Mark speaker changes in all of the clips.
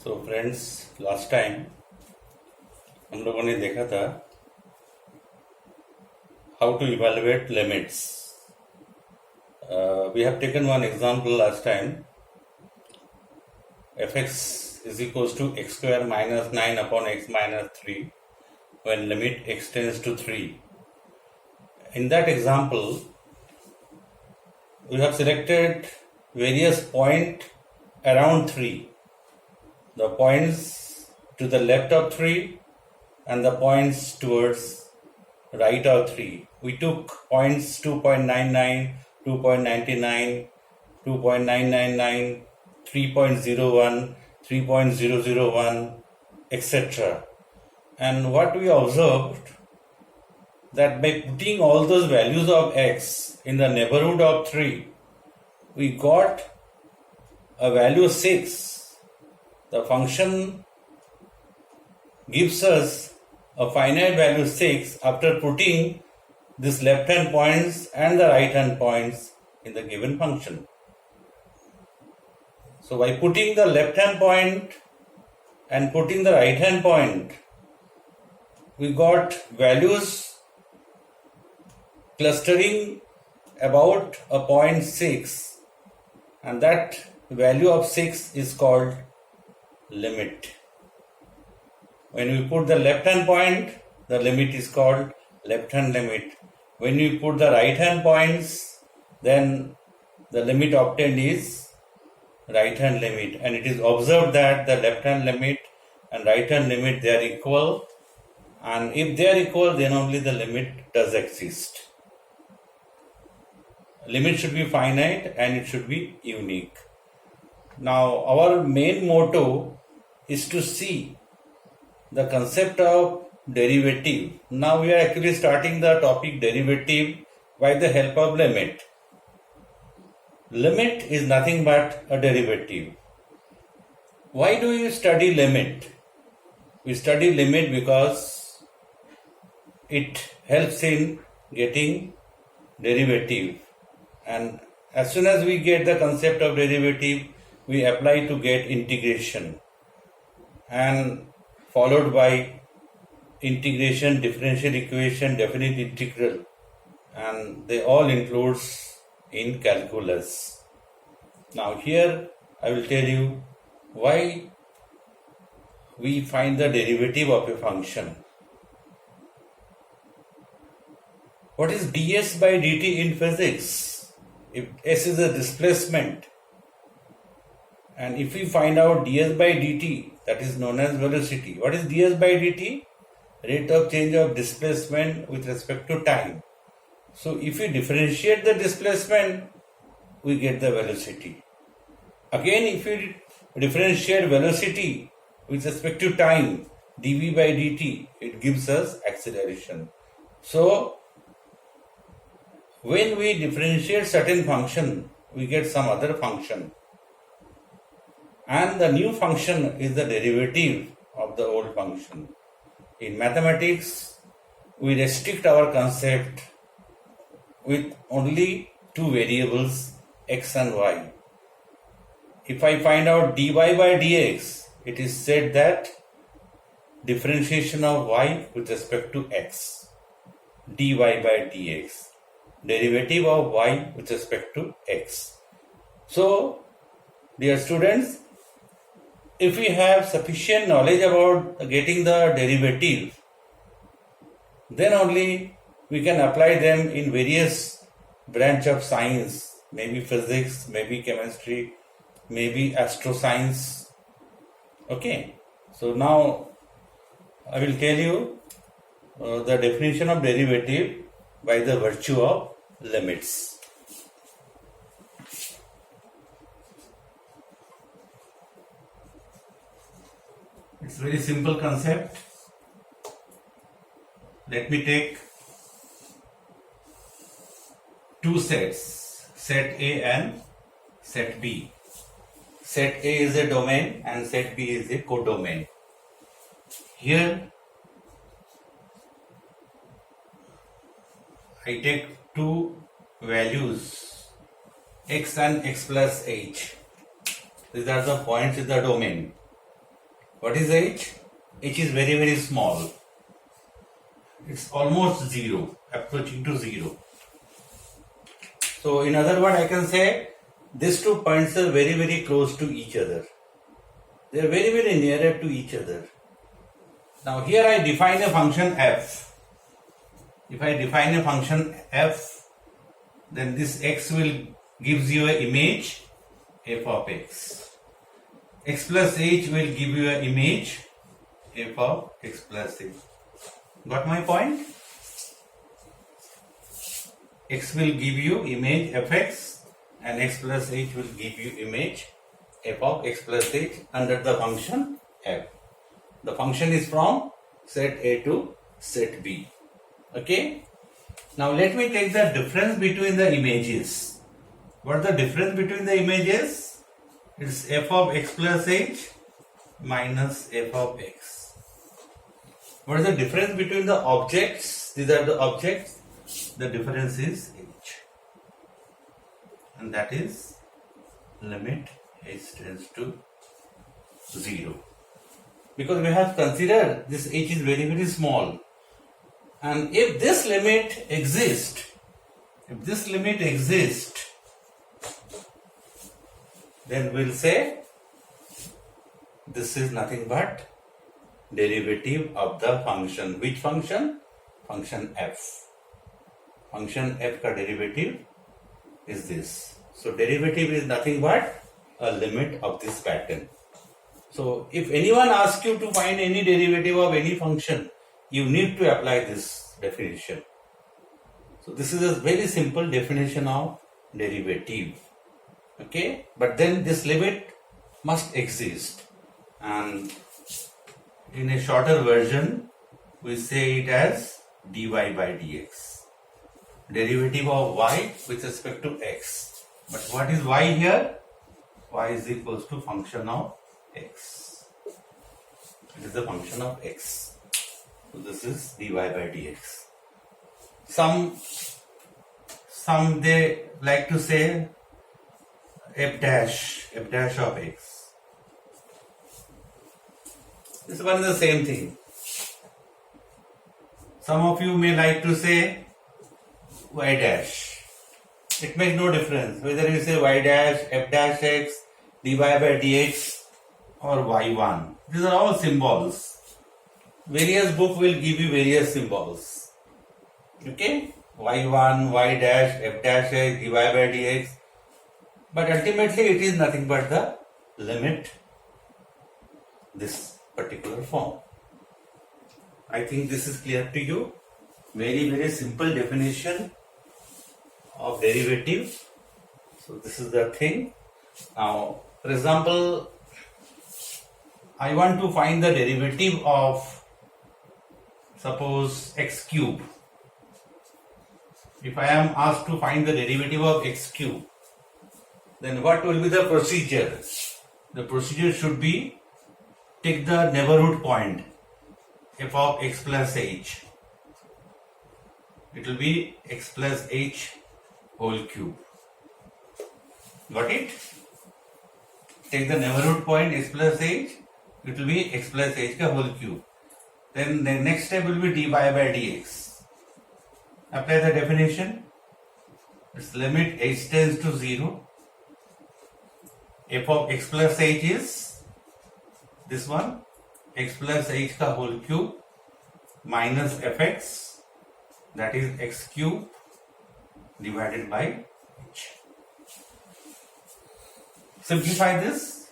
Speaker 1: So friends, last time हम लोगों ने देखा था how to evaluate limits. We have taken one example last time. fx is equals to x square minus 9 upon x minus 3 when limit x tends to 3. In that example, we have selected various points around 3. The points to the left of 3 and the points towards right of 3. We took points 2.99, 2.99, 2.999, 3.01, 3.001, etc. And what we observed, that by putting all those values of x in the neighborhood of 3, we got a value 6. The function gives us a finite value 6 after putting these left hand points and the right hand points in the given function. So by putting the left hand point and putting the right hand point, we got values clustering about a point 6, and that value of 6 is called limit. When we put the left hand point, the limit is called left hand limit. When we put the right hand points, then the limit obtained is right hand limit. And it is observed that the left hand limit and right hand limit, they are equal, and if they are equal, then only the limit does exist. Limit should be finite and it should be unique. Now our main motto is to see the concept of derivative. Now we are actually starting the topic derivative by the help of limit. Limit is nothing but a derivative. Why do we study limit? We study limit because it helps in getting derivative. And as soon as we get the concept of derivative, we apply to get integration, and followed by integration, differential equation, definite integral, and they all includes in calculus. Now here I will tell you why we find the derivative of a function. What is ds by dt in physics? If s is a displacement, and if we find out ds by dt, that is known as velocity. What is ds by dt? Rate of change of displacement with respect to time. So if we differentiate the displacement, we get the velocity. Again, if we differentiate velocity with respect to time, dv by dt, it gives us acceleration. So when we differentiate certain function, we get some other function, and the new function is the derivative of the old function. In mathematics, we restrict our concept with only two variables, x and y. If I find out dy by dx, it is said that differentiation of y with respect to x, dy by dx, derivative of y with respect to x. So, dear students, if we have sufficient knowledge about getting the derivative, then only we can apply them in various branch of science, maybe physics, maybe chemistry, maybe astroscience. Okay, so now I will tell you the definition of derivative by the virtue of limits. It's very simple concept. Let me take two sets, set A and set B. Set A is a domain and set B is a codomain. Here I take two values, x and x plus h. These are the points in the domain. What is h? H is very, very small. It's almost 0, approaching to 0. So in other words, I can say these 2 points are very, very close to each other. They are very, very nearer to each other. Now here I define a function f. If I define a function f, then this x will gives you an image f of x. X plus h will give you an image f of x plus h. Got my point? X will give you image fx and x plus h will give you image f of x plus h under the function f. The function is from set A to set B. Okay. Now let me take the difference between the images. What is the difference between the images? It's f of x plus h minus f of x. What is the difference between the objects? These are the objects. The difference is h. And that is limit h tends to 0. Because we have considered this h is very, very small. And if this limit exists, then we'll say this is nothing but derivative of the function. Which function? Function f. Function f ka derivative is this. So derivative is nothing but a limit of this pattern. So if anyone asks you to find any derivative of any function, you need to apply this definition. So this is a very simple definition of derivative. Okay, but then this limit must exist, and in a shorter version we say it as dy by dx. Derivative of y with respect to x. But what is y here? Y is equals to function of x. It is the function of x. So this is dy by dx. Some they like to say f dash of x. This one is the same thing. Some of you may like to say y dash. It makes no difference whether you say y dash, f dash x, dy by dx or y1. These are all symbols. Various book will give you various symbols. Okay? y1, y dash, f dash x, dy by dx. But ultimately it is nothing but the limit, this particular form. I think this is clear to you. Very, very simple definition of derivative. So this is the thing. Now, for example, I want to find the derivative of, suppose, x cube. If I am asked to find the derivative of x cube, then what will be the procedure? The procedure should be, take the neighborhood point f of x plus h. It will be x plus h whole cube. Got it? Take the neighborhood point x plus h. It will be x plus h ka whole cube. Then the next step will be dy by dx. Apply the definition. Its limit h tends to 0. F of x plus h is this one, x plus h ka whole cube minus fx, that is x cube divided by h. Simplify this.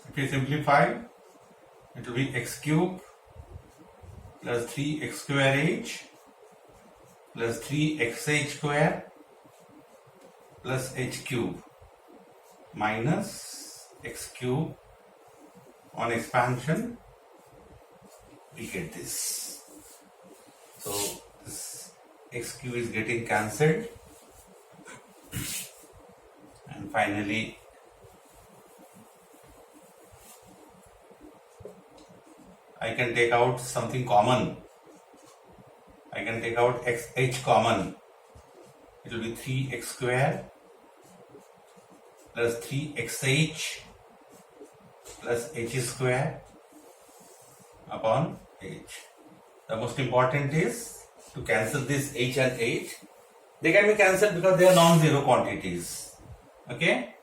Speaker 1: If you simplify, it will be x cube plus 3x square h plus 3xh square plus h cube minus x cube. On expansion we get this. So this x cube is getting cancelled, and finally I can take out something common. I can take out h common. It will be 3x square plus 3xh plus h square upon h. The most important is to cancel this h and h. They can be cancelled because they are non-zero quantities. Okay.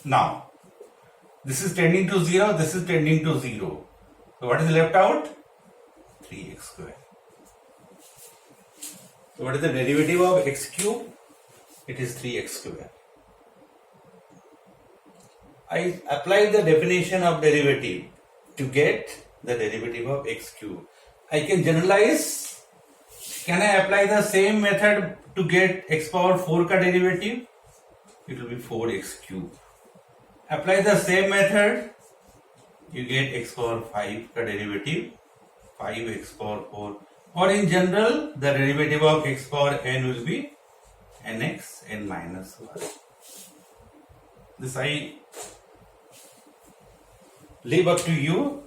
Speaker 1: Now, this is tending to 0, this is tending to 0. So what is left out? 3x square. So what is the derivative of x cube? It is 3x square. I apply the definition of derivative to get the derivative of x cube. I can generalize. Can I apply the same method to get x power 4 ka derivative? It will be 4x cube. Apply the same method, you get x power 5 ka derivative, 5x power 4. Or in general, the derivative of x power n will be nx n minus 1. This I leave up to you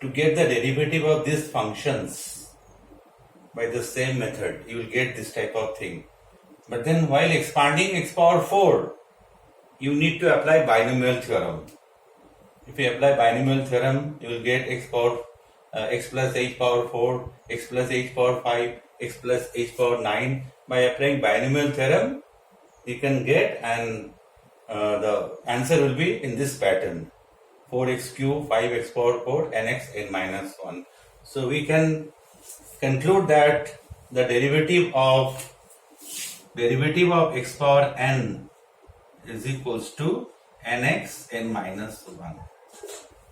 Speaker 1: to get the derivative of these functions by the same method. You will get this type of thing. But then while expanding x power 4, you need to apply binomial theorem. If you apply binomial theorem, you will get x plus h power 4, x plus h power 5, x plus h power 9. By applying binomial theorem, you can get, and the answer will be in this pattern: 4x cube, 5x power 4, nx n minus 1. So we can conclude that the derivative of x power n is equals to nx n minus 1.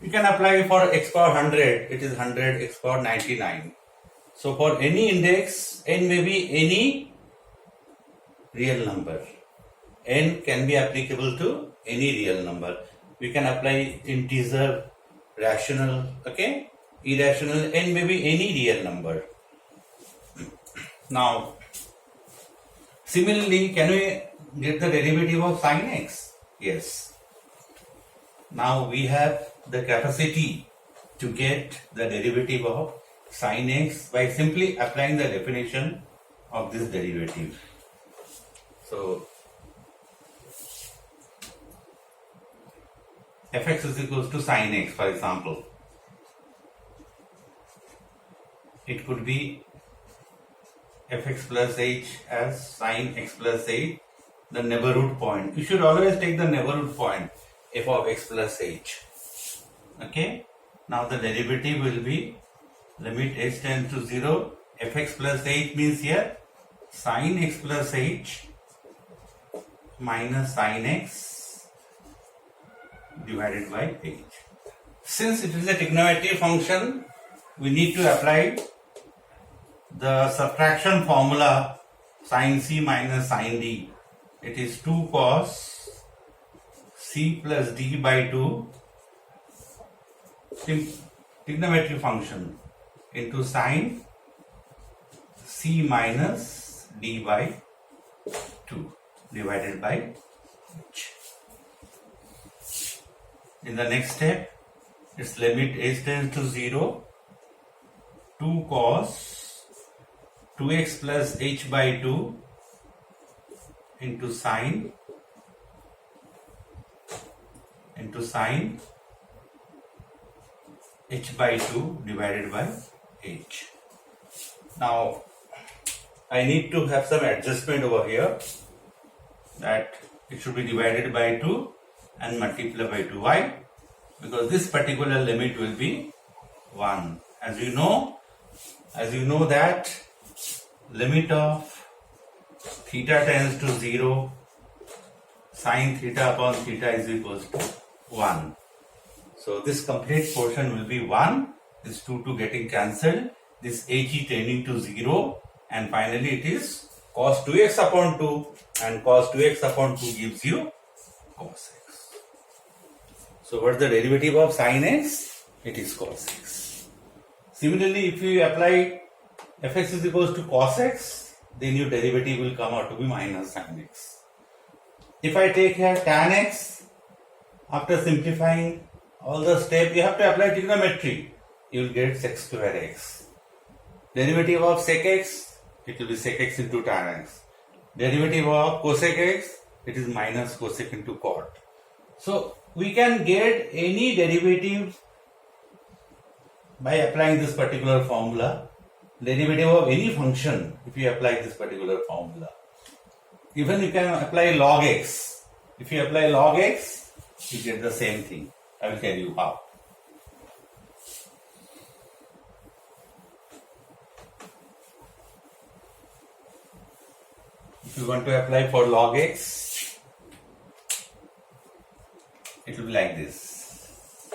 Speaker 1: You can apply for x power 100, it is 100, x power 99. So for any index, n may be any real number. N can be applicable to any real number. We can apply integer, rational, okay, irrational, n may be any real number. Now, similarly, can we get the derivative of sin x? Yes. Now we have the capacity to get the derivative of sin x by simply applying the definition of this derivative. So, fx is equals to sin x, for example. It could be fx plus h as sin x plus h, the neighborhood point. You should always take the neighborhood point, f of x plus h. Okay. Now the derivative will be limit h tends to 0, fx plus h means here sin x plus h minus sin x divided by h. Since it is a trigonometric function, we need to apply the subtraction formula sin c minus sin d. It is 2 cos c plus d by 2 trigonometric function into sin c minus d by 2 divided by h. In the next step, its limit h tends to 0, 2 cos 2x plus h by 2 into sin h by 2 divided by h. Now I need to have some adjustment over here, that it should be divided by 2 and multiplied by 2. Why? Because this particular limit will be 1. As you know that limit of theta tends to 0, sin theta upon theta is equals to 1. So this complete portion will be 1, this 2 getting cancelled, this h tending to 0, and finally it is cos 2x upon 2, and cos 2x upon 2 gives you cos x. So what is the derivative of sin x? It is cos x. Similarly, if you apply fx is equals to cos x, then your derivative will come out to be minus sin x. If I take here tan x, after simplifying all the steps, you have to apply trigonometry. You will get sec square x. Derivative of sec x, it will be sec x into tan x. derivative of cosec x, it is minus cosec into cot. So we can get any derivative by applying this particular formula. Derivative of any function if you apply this particular formula. Even you can apply log x. If you apply log x, you get the same thing. I will tell you how. If you want to apply for log x, it will be like this.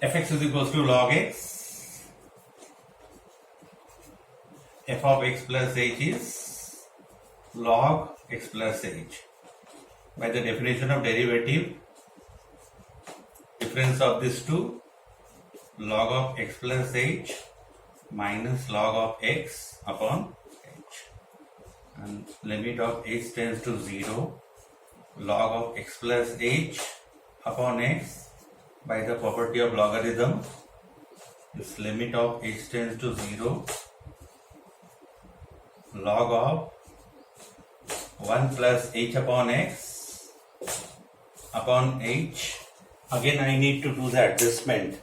Speaker 1: Fx is equals to log x. F of x plus h is log x plus h. By the definition of derivative, difference of these two, log of x plus h minus log of x upon h. And limit of h tends to 0, log of x plus h upon x by the property of logarithm, this limit of h tends to 0, log of 1 plus h upon x upon h. Again I need to do the adjustment.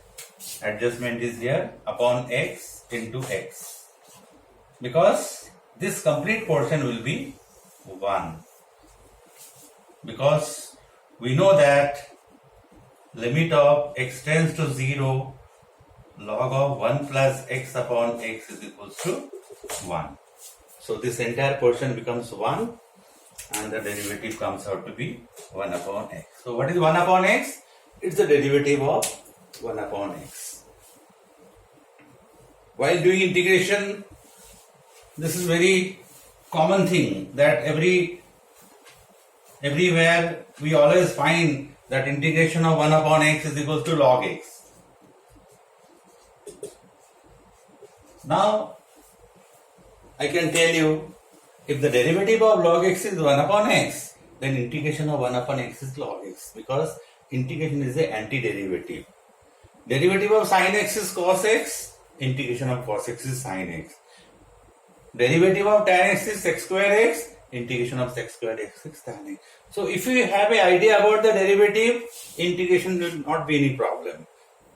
Speaker 1: Adjustment is here upon x into x. Because this complete portion will be 1. Because we know that limit of x tends to 0, log of 1 plus x upon x is equals to 1. So this entire portion becomes 1 and the derivative comes out to be 1 upon x. So what is 1 upon x? It's the derivative of 1 upon x. While doing integration, this is very common thing that everywhere we always find that integration of 1 upon x is equals to log x. Now I can tell you, if the derivative of log x is 1 upon x, then integration of 1 upon x is log x, because integration is the antiderivative. Derivative of sin x is cos x, integration of cos x is sin x. Derivative of tan x is sec square x, integration of sec square x is tan x. So if you have an idea about the derivative, integration will not be any problem.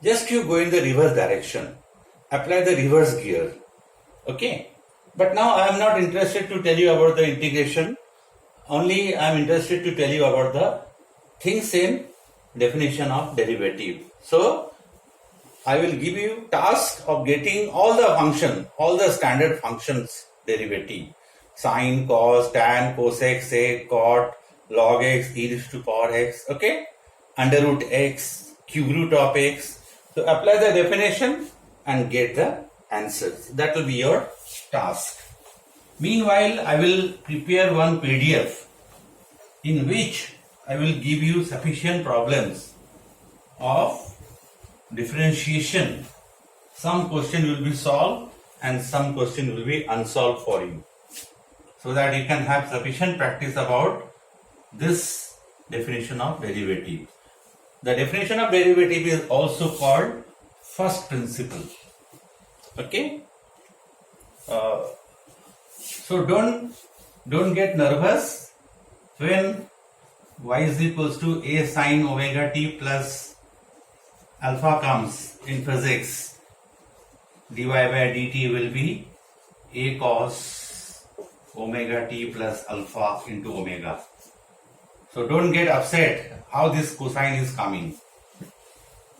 Speaker 1: Just you go in the reverse direction, apply the reverse gear. Okay. But now I am not interested to tell you about the integration, only I am interested to tell you about the things in definition of derivative. So I will give you task of getting all the function, all the standard functions derivative, sine, cos, tan, cosec, sec, cot, log x, e raised to power x, okay, under root x, cube root of x. So apply the definition and get the answers. That will be your task. Meanwhile, I will prepare one PDF in which I will give you sufficient problems of differentiation. Some question will be solved and some question will be unsolved for you, so that you can have sufficient practice about this definition of derivative. The definition of derivative is also called first principle. Okay. So don't get nervous when y is equals to a sine omega t plus alpha comes in physics. Dy by dt will be a cos omega t plus alpha into omega. So don't get upset how this cosine is coming.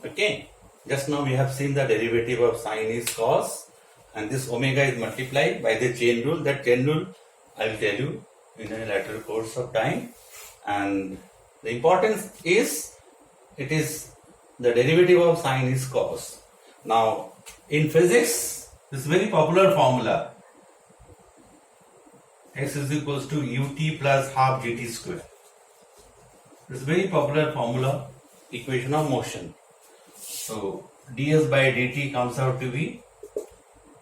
Speaker 1: Okay. Just now we have seen the derivative of sine is cos, and this omega is multiplied by the chain rule. That chain rule I will tell you in a later course of time. And the importance is, it is the derivative of sine is cos. Now in physics, this very popular formula, x is equals to ut plus half gt square. This very popular formula, equation of motion. So ds by dt comes out to be,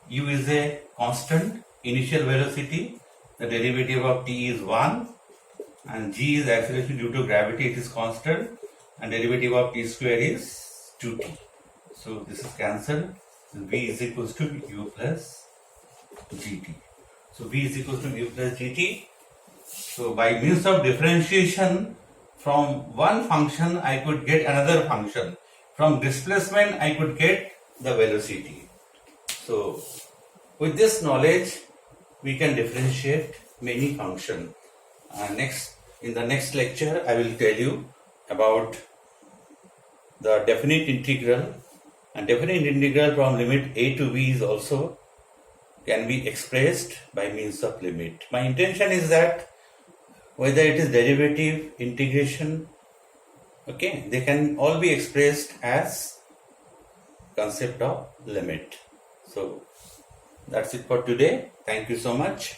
Speaker 1: u is a constant, initial velocity, the derivative of t is 1, and g is acceleration due to gravity, it is constant, and derivative of t square is 2t. So this is cancelled. V is equals to u plus gt. So v is equals to u plus gt. So by means of differentiation from one function I could get another function. From displacement I could get the velocity. So with this knowledge we can differentiate many functions. In the next lecture I will tell you about the definite integral, and definite integral from limit a to b is also can be expressed by means of limit. My intention is that whether it is derivative, integration, okay, they can all be expressed as concept of limit. So that's it for today. Thank you so much.